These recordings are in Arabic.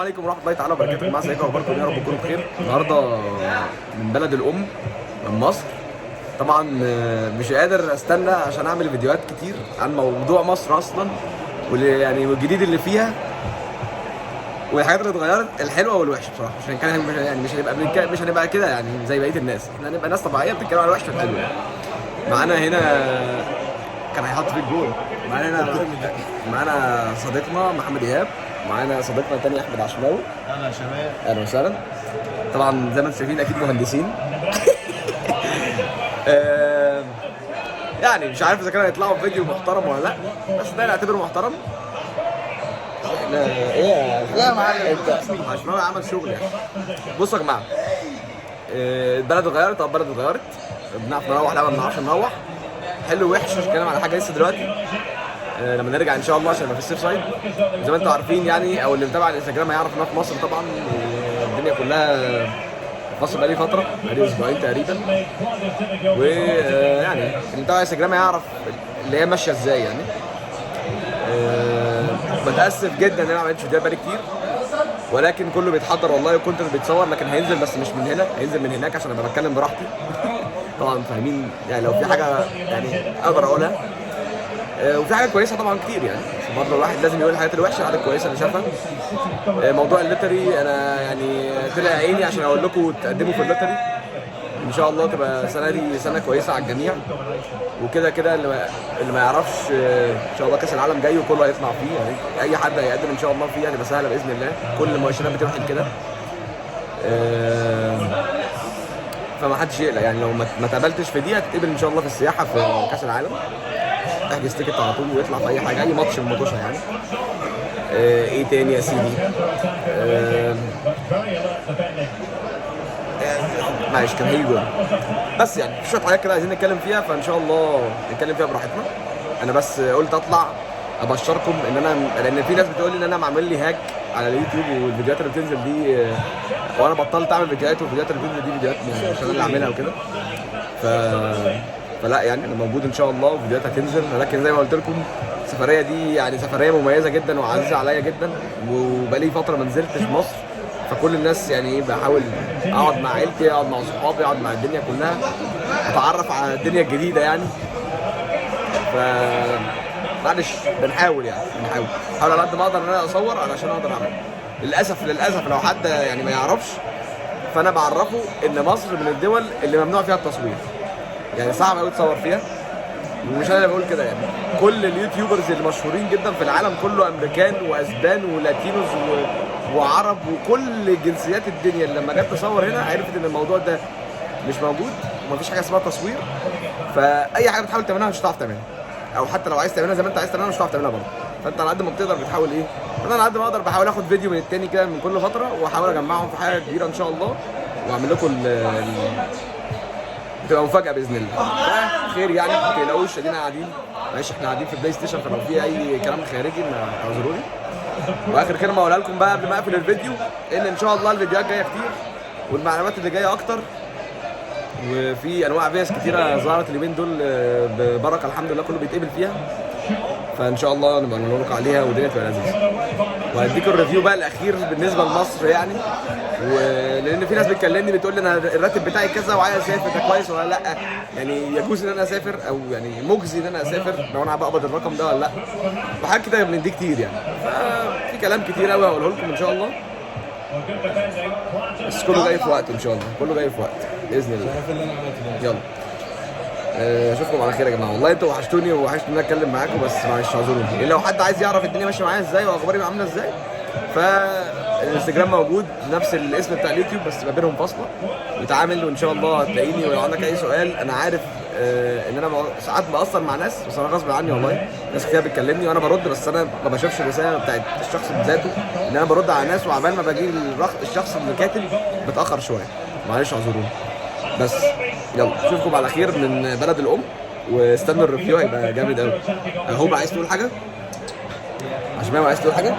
عليكم ورحمه الله تعالى وبركاته. مع ازيكم واخباركم يا رب تكونوا بخير. النهارده من بلد الام من مصر. طبعا مش قادر استنى عشان اعمل فيديوهات كتير عن موضوع مصر اصلا يعني والجديد اللي فيها والحاجات اللي اتغيرت الحلوه والوحشه بصراحه. عشان كان يعني مش هنبقى كده يعني زي بقيه الناس، احنا هنبقى ناس طبيعيه بتتكلم عن الوحش والحلو. معانا هنا كان هيحط في الجول. معانا صديقنا محمد ايهاب، معانا صديقنا الثاني احمد عشماوي. اهلا يا شباب. اهلا وسهلا. طبعا زي ما انتم شايفين اكيد مهندسين. يعني مش عارف اذا كانوا هيطلعوا في فيديو محترم ولا لا، بس ده نعتبره محترم. احنا ايه يا معلم؟ انت عشماوي عمل شغل يعني. بصوا يا جماعه، البلد اتغيرت. طب البلد اتغيرت، بنعرف نروح لا ما بنعرفش نروح. حلو وحش مش هتكلم على حاجه لسه دلوقتي. لما نرجع ان شاء الله عشان نبقى في السيف سايد زي ما انتم عارفين يعني، او اللي متابع الانستجرام هيعرف ان في مصر طبعا الدنيا كلها في مصر بقالي فتره، بقالي اسبوعين تقريبا. ويعني اللي متابع الانستجرام هيعرف اللي هي ماشيه ازاي يعني. متاسف جدا ان انا ما عملتش فيديوهات بقالي كتير، ولكن كله بيتحضر والله وكونتنت بيتصور، لكن هينزل بس مش من هنا، هينزل من هناك عشان ابقى بتكلم براحتي. طبعا فاهمين يعني، لو في حاجه يعني اقدر اقولها. وفي حاجات كويسه طبعا كتير يعني، بس برضه الواحد لازم يقول الحاجات الوحشه، الحاجات الكويسه اللي شافها. موضوع اللوتري انا يعني طلع عيني عشان اقول لكم تقدموا في اللوتري ان شاء الله، تبقى السنه دي سنه كويسه على الجميع. وكده كده اللي ما يعرفش ان شاء الله كاس العالم جاي وكله هيطلع فيه يعني، اي حد هيقدم ان شاء الله فيه هتبقى سهله باذن الله. كل المؤشرات بتوحي كده. فما حدش يقلق يعني، لو ما اتقبلتش في دي هتتقبل ان شاء الله في السياحه في كاس العالم. احجز تيكت على طول ويطلع في اي حاجه، اي ماتش من الماتشات يعني. ايه تاني يا سيدي؟ معلش كان هيجي جول. بس يعني في شويه حاجات كده عايزين نتكلم فيها، فان شاء الله نتكلم فيها براحتنا. انا بس قلت اطلع ابشركم ان انا، لان في ناس بتقول لي ان انا معمل لي هاك على اليوتيوب والفيديوهات اللي بتنزل دي، وانا بطلت اعمل فيديوهات، والفيديوهات اللي بتنزل دي فيديوهات مش انا اللي اعملها وكده. فلا يعني انا موجود ان شاء الله وفيديوهات هتنزل. ولكن زي ما قلت لكم السفريه دي يعني سفريه مميزه جدا وعزيزه عليا جدا، وبقالي فتره ما نزلتش مصر. فكل الناس يعني بحاول اقعد مع عيلتي، اقعد مع صحابي، اقعد مع الدنيا كلها، اتعرف على الدنيا الجديده يعني. معلش بنحاول بحاول على قد ما اقدر ان انا اصور علشان اقدر اعمل. للاسف لو حد يعني ما يعرفش، فانا بعرفه ان مصر من الدول اللي ممنوع فيها التصوير، يعني صعب قوي تصور فيها. ومش انا اللي بقول كده يعني، كل اليوتيوبرز المشهورين جدا في العالم كله، امريكان واسبان ولاتينوز وعرب وكل جنسيات الدنيا، اللي لما جت تصور هنا عرفت ان الموضوع ده مش موجود ومفيش حاجه اسمها تصوير. فاي حاجه بتحاول تعملها مش هتعرف تعملها، او حتى لو عايز تعملها زي ما انت عايز تعملها مش هتعرف تعملها برضه. فانت على قد ما بتقدر بتحاول ايه، انا على قد ما اقدر بحاول اخد فيديو من التاني كده من كل فتره، واحاول اجمعهم في حاجه كبيره ان شاء الله، واعمل لكم تبقى مفاجاه باذن الله. خير يعني، ما تقلقوش، ادينا قاعدين. معلش احنا قاعدين في بلاي ستيشن، فلو في اي كلام خارجي اعذروني. واخر كلمه اقولها لكم بقى قبل ما اقفل الفيديو، ان شاء الله الفيديوهات جايه كتير والمعلومات اللي جايه اكتر، وفي انواع فيس كتيره ظهرت اليومين دول ببركه الحمد لله، كله بيتقبل فيها. فان شاء الله نبقى نقول لكم عليها والدنيا تبقى لذيذه. وهديكم الريفيو بقى الاخير بالنسبه لمصر يعني، ولان في ناس بتكلمني بتقول لي انا الراتب بتاعي كذا وعايز اسافر، ده كويس ولا لا؟ يعني يجوز ان انا اسافر، او يعني مجزي ان انا اسافر لو انا بقبض الرقم ده ولا لا؟ وحاجات كده من دي كتير يعني. ففي كلام كتير قوي هقوله لكم ان شاء الله، بس كله جاي في وقت ان شاء الله، كله جاي في وقت باذن الله. يلا اشوفكم على خير يا جماعه. والله انتوا وحشتوني ووحشتوني ان انا اتكلم معاكم، بس معلش اعذروني. لو حد عايز يعرف الدنيا ماشيه معايا ازاي واخباري عامله ازاي، فالانستجرام موجود نفس الاسم بتاع اليوتيوب بس ما بينهم فاصله، وتعامل وان شاء الله هتلاقيني. ولو عندك اي سؤال، انا عارف ان انا ساعات بقصر مع ناس، بس انا غصب عني والله. ناس كتير بتكلمني وانا برد، بس انا ما بشوفش الرساله بتاعت الشخص بذاته، ان انا برد على ناس وعبال ما باجي الشخص اللي كاتب بتاخر شويه، معلش اعذروني. بس يلا اشوفكم على خير من بلد الام، واستنوا الريفيو هيبقى جامد قوي. هو عايز تقول حاجه؟ عشماوي عايز تقول حاجه؟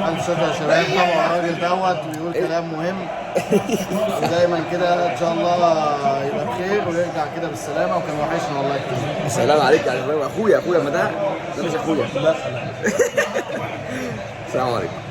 الف شكر يا شباب. طبعا الراجل دوت بيقول كلام مهم، ودايما كده ان شاء الله يبقى بخير ويرجع كده بالسلامه، وكان وحشنا والله كتير. السلام عليك يا عشماوي، اخويا ما ده مش اخويا. السلام عليكم.